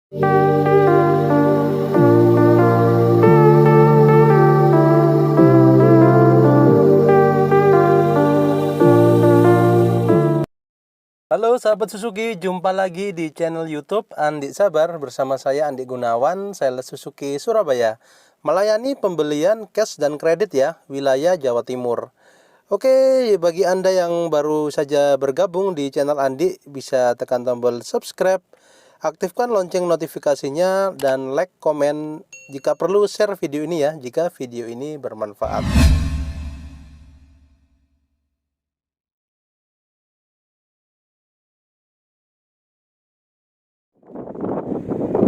Halo sahabat Suzuki, jumpa lagi di channel YouTube Andi Sabar bersama saya Andi Gunawan, sales Suzuki Surabaya. Melayani pembelian cash dan kredit ya, wilayah Jawa Timur. Oke, bagi Anda yang baru saja bergabung di channel Andi, bisa tekan tombol subscribe, aktifkan lonceng notifikasinya, dan like, komen, jika perlu share video ini ya, jika video ini bermanfaat.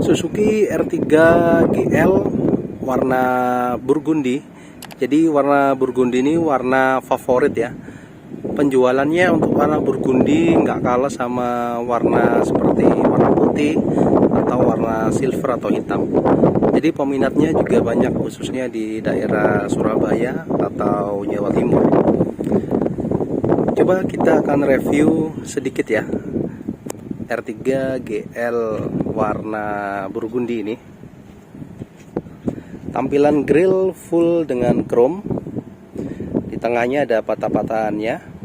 Suzuki R3 GL warna burgundi. Jadi warna burgundi ini warna favorit ya. Penjualannya untuk warna burgundi nggak kalah sama warna seperti warna putih atau warna silver atau hitam. Jadi peminatnya juga banyak, khususnya di daerah Surabaya atau Jawa Timur. Coba kita akan review sedikit ya R3 GL warna burgundi ini. Tampilan grill full dengan chrome. Di tengahnya ada patah-patahannya.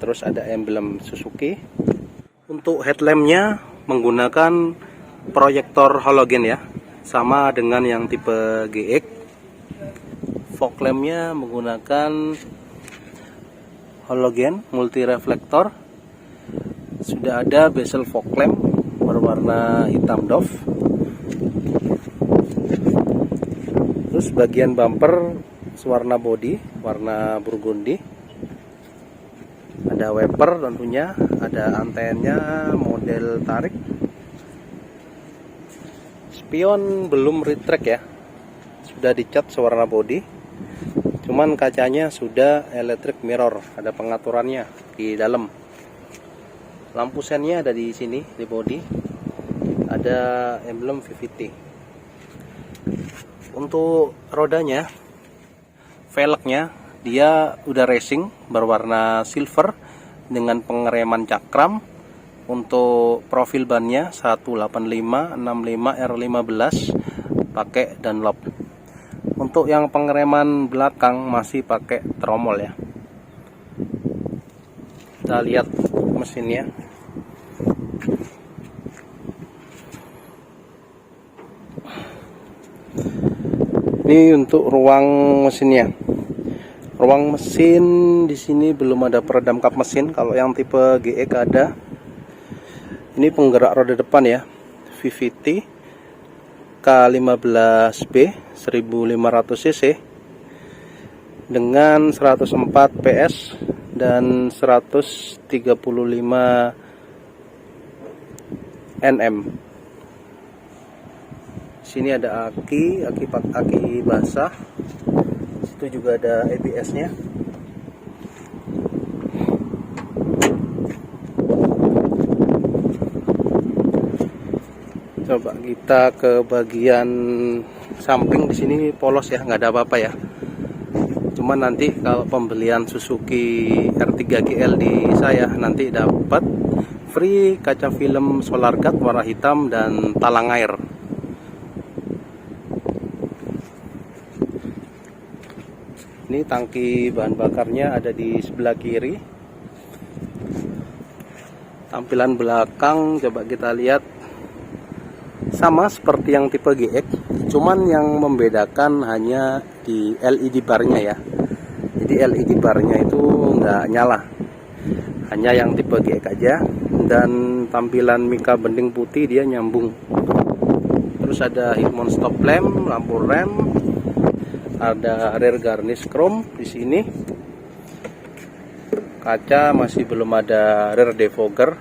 Terus ada emblem Suzuki. Untuk headlampnya menggunakan proyektor halogen ya, sama dengan yang tipe GX. Fog lampnya menggunakan halogen multi reflektor. Sudah ada bezel fog lamp berwarna hitam doff. Terus bagian bumper warna body warna burgundi. Ada wiper tentunya, ada antennya model tarik. Spion belum retract ya, sudah dicat sewarna body. Cuman kacanya sudah electric mirror, ada pengaturannya di dalam. Lampu sennya ada di sini di body, ada emblem VVT. Untuk rodanya, velgnya dia udah racing berwarna silver dengan pengereman cakram. Untuk profil bannya 185 65 R15 pakai Dunlop. Untuk yang pengereman belakang masih pakai tromol ya. Kita lihat mesinnya. Ini untuk ruang mesinnya. Ruang mesin di sini belum ada peredam kap mesin. Kalau yang tipe GX ada. Ini penggerak roda depan ya, VVT K15B 1500 cc dengan 104 PS dan 135 Nm. Sini ada aki basah. Situ juga ada ABS-nya. Coba kita ke bagian samping. Di sini polos ya, nggak ada apa-apa ya. Cuman nanti kalau pembelian Suzuki R3 GL di saya nanti dapat free kaca film solar guard warna hitam dan talang air. Ini tangki bahan bakarnya ada di sebelah kiri. Tampilan belakang coba kita lihat, sama seperti yang tipe GX, cuman yang membedakan hanya di LED barnya ya. Jadi LED barnya itu nggak nyala, hanya yang tipe GX aja. Dan tampilan mika bending putih dia nyambung. Terus ada head mount stop lamp, lampu rem, ada rear garnish chrome di sini. Kaca masih belum ada rear defogger.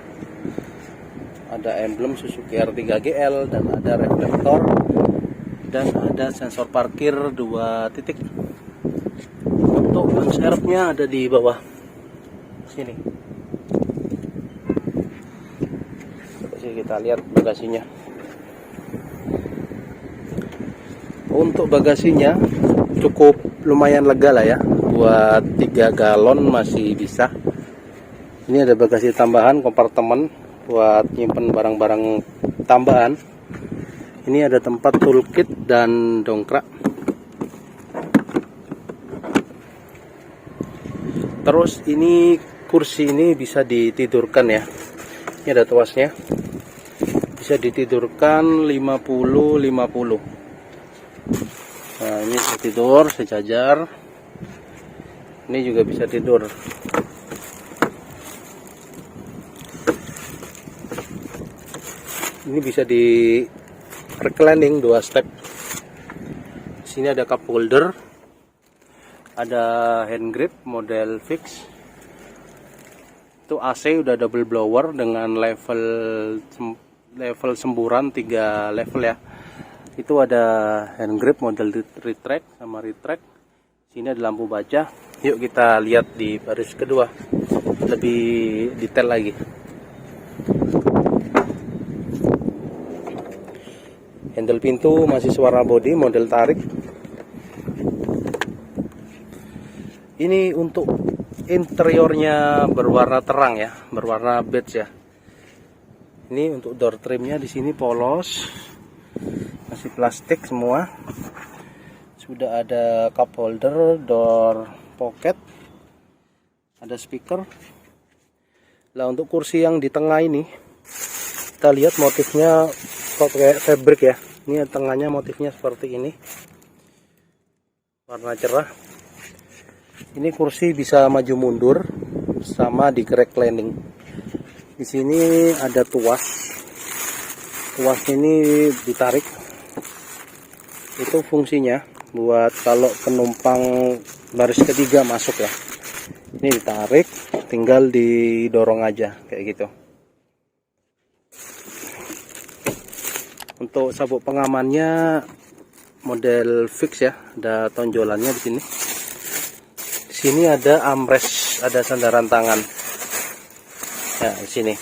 Ada emblem Suzuki R3 GL dan ada reflektor dan ada sensor parkir 2 titik. Untuk ban serepnya ada di bawah sini. Coba kita lihat bagasinya. Untuk bagasinya cukup lumayan lega lah ya, buat 3 galon masih bisa. Ini ada bagasi tambahan kompartemen buat nyimpen barang-barang tambahan. Ini ada tempat toolkit dan dongkrak. Terus ini kursi ini bisa ditidurkan ya. Ini ada tuasnya. Bisa ditidurkan 50-50. Nah, ini bisa tidur sejajar. Ini juga bisa tidur. Ini bisa di reclining 2 step. Sini ada cup holder, ada hand grip model fix. Itu AC udah double blower dengan level semburan 3 level ya. Itu ada hand grip model retract sama retract. Sini ada lampu baca. Yuk kita lihat di baris kedua lebih detail lagi. Handle pintu masih warna body model tarik. Ini untuk interiornya berwarna terang ya, berwarna beige ya. Ini untuk door trimnya di sini polos, masih plastik semua. Sudah ada cup holder, door pocket, ada speaker. Nah untuk kursi yang di tengah ini, kita lihat motifnya kayak fabric ya. Ini tengahnya motifnya seperti ini, warna cerah. Ini kursi bisa maju mundur sama di reclining. Di sini ada tuas. Tuas ini ditarik. Itu fungsinya buat kalau penumpang baris ketiga masuk ya. Ini ditarik, tinggal didorong aja kayak gitu. Untuk sabuk pengamannya model fix ya, ada tonjolannya di sini. Di sini ada armrest, ada sandaran tangan. Ya, di sini.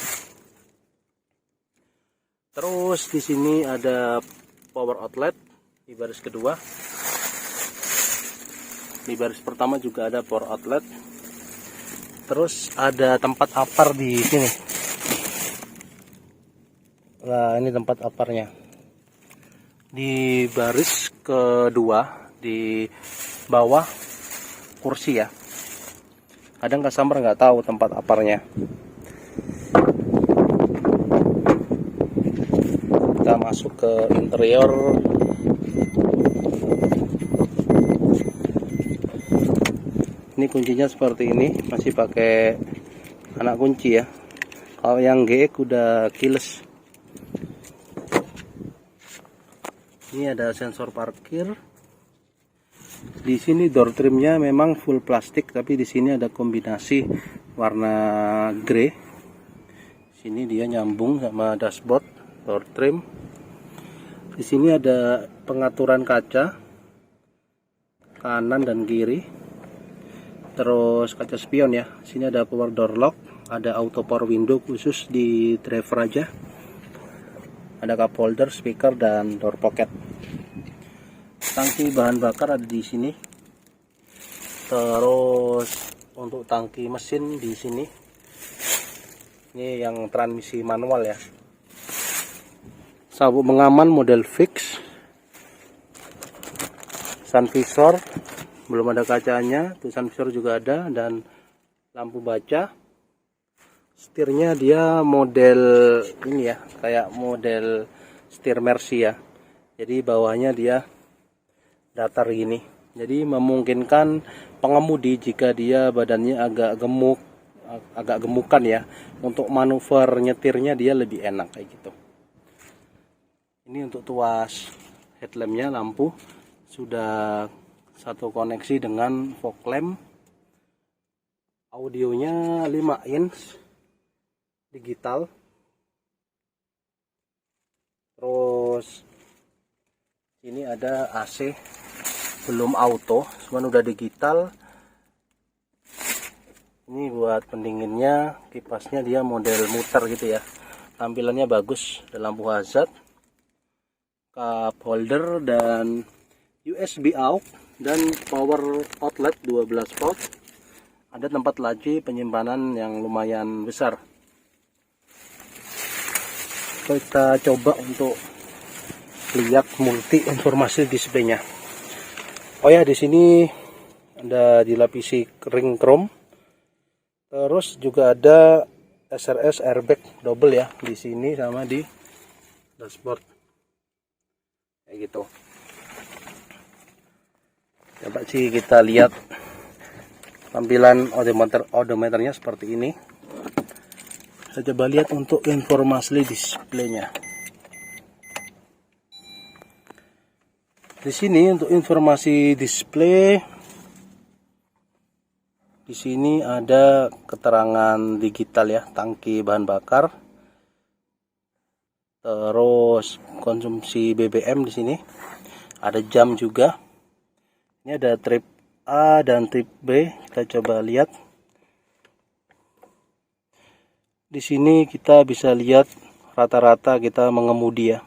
Terus di sini ada power outlet di baris kedua. Di baris pertama juga ada power outlet. Terus ada tempat apar di sini. Nah, ini tempat aparnya. Di baris kedua di bawah kursi ya. Kadang customer nggak tahu tempat aparnya. Kita masuk ke interior. Ini kuncinya seperti ini, masih pakai anak kunci ya. Kalau yang GX udah keyless. Ini ada sensor parkir. Di sini door trimnya memang full plastik, tapi di sini ada kombinasi warna grey. Sini dia nyambung sama dashboard door trim. Di sini ada pengaturan kaca kanan dan kiri. Terus kaca spion ya. Sini ada power door lock, ada auto power window khusus di driver aja. Ada cup holder, speaker, dan door pocket. Tangki bahan bakar ada di sini. Terus untuk tangki mesin di sini. Ini yang transmisi manual ya. Sabuk pengaman model fix. Sun visor, belum ada kacanya. Tuh sun visor juga ada, dan lampu baca. Setirnya dia model ini ya, kayak model setir Mercy ya. Jadi bawahnya dia datar gini. Jadi memungkinkan pengemudi jika dia badannya agak gemukan ya, untuk manuver nyetirnya dia lebih enak kayak gitu. Ini untuk tuas headlampnya, lampu sudah satu koneksi dengan fog lamp. Audionya 5 inch digital. Terus ini ada AC, belum auto, cuman udah digital. Ini buat pendinginnya, kipasnya dia model muter gitu ya. Tampilannya bagus, ada lampu hazard, cup holder, dan USB out, dan power outlet 12 volt. Ada tempat laci penyimpanan yang lumayan besar. Kita coba untuk lihat multi informasi displaynya. Oh ya, di sini ada dilapisi ring chrome. Terus juga ada SRS airbag double ya di sini sama di dashboard. Kayak gitu. Coba sih kita lihat tampilan odometernya seperti ini. Kita coba lihat untuk informasi displaynya. Di sini untuk informasi display, di sini ada keterangan digital ya, tangki bahan bakar, terus konsumsi BBM di sini, ada jam juga. Ini ada trip A dan trip B, kita coba lihat. Di sini kita bisa lihat rata-rata kita mengemudi ya.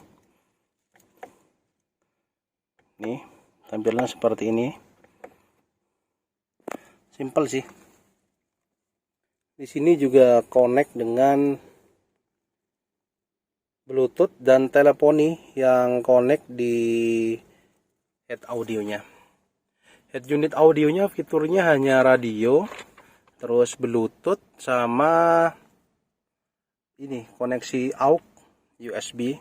Nih, tampilannya seperti ini. Simple sih. Di sini juga connect dengan Bluetooth dan teleponi yang connect di head audionya. Head unit audionya fiturnya hanya radio, terus Bluetooth sama ini koneksi AUX, USB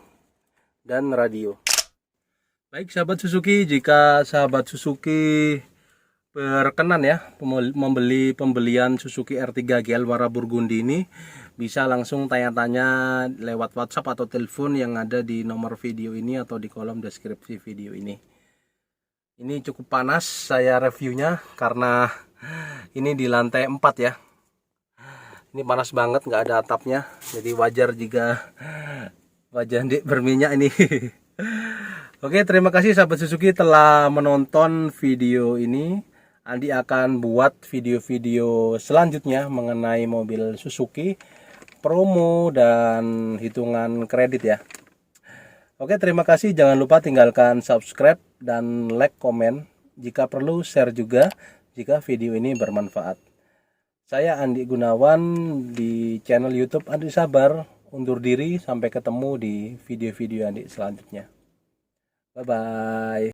dan radio. Baik sahabat Suzuki, jika sahabat Suzuki berkenan ya membeli pembelian Suzuki R3 GL warna Burgundy ini, bisa langsung tanya-tanya lewat WhatsApp atau telepon yang ada di nomor video ini atau di kolom deskripsi video ini. Ini cukup panas saya reviewnya karena ini di lantai 4 ya. Ini panas banget, nggak ada atapnya, jadi wajar jika wajah Dik berminyak ini. Oke, terima kasih sahabat Suzuki telah menonton video ini. Andi akan buat video-video selanjutnya mengenai mobil Suzuki, promo dan hitungan kredit ya. Oke, terima kasih. Jangan lupa tinggalkan subscribe dan like, komen. Jika perlu share juga jika video ini bermanfaat. Saya Andi Gunawan di channel YouTube Andi Sabar. Undur diri, sampai ketemu di video-video Andi selanjutnya. Bye-bye.